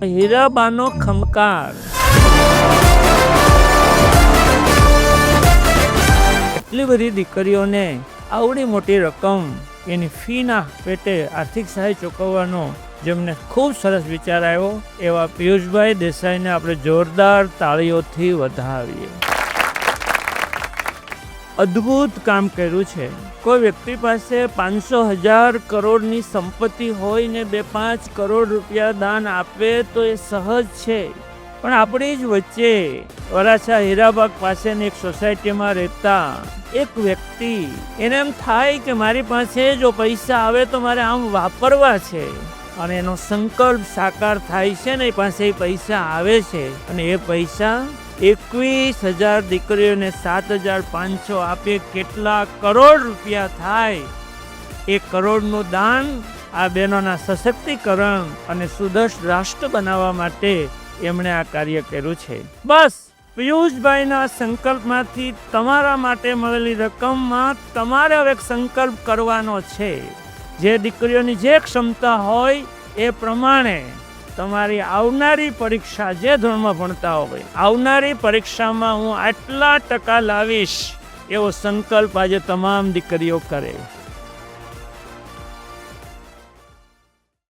હીરાબાનો ખમકાર એટલી બધી દીકરીઓને આવડી મોટી રકમ એની ફીના પેટે આર્થિક સહાય ચૂકવવાનો જેમને ખૂબ સરસ વિચાર આવ્યો એવા પિયુષભાઈ દેસાઈને આપણે જોરદાર તાળીઓથી વધાવીએ. અદ્ભુત કામ કર્યું છે. કોઈ વ્યક્તિ પાસે 500,000 કરોડની સંપત્તિ હોય ને 2-5 કરોડ રૂપિયા દાન આપે તો એ સહજ છે. પણ આપણી જ વચ્ચે વરાછા હીરાબાગ પાસેની એક સોસાયટીમાં રહેતા એક વ્યક્તિ એને એમ થાય કે મારી પાસે જો પૈસા આવે તો મારે આમ વાપરવા છે, અને એનો સંકલ્પ સાકાર થાય છે ને એ પાસે એ પૈસા આવે છે, અને એ પૈસા 21,000 દીકરીઓને 7,500 આપે કેટલા કરોડ રૂપિયા થાય. એ કરોડનું દાન આ બહેનોના સશક્તિકરણ અને સુદર્શ રાષ્ટ્ર બનાવવા માટે એમણે આ કાર્ય કર્યું છે. બસ પિયુષભાઈના સંકલ્પમાંથી તમારા માટે મળેલી રકમમાં તમારે હવે સંકલ્પ કરવાનો છે. જે દીકરીઓની જે ક્ષમતા હોય એ પ્રમાણે તમારી આવનારી પરીક્ષા, જે ધોરણમાં ભણતા હોય, આવનારી પરીક્ષામાં હું આટલા ટકા લાવીશ એવો સંકલ્પ આજે તમામ દીકરીઓ કરે.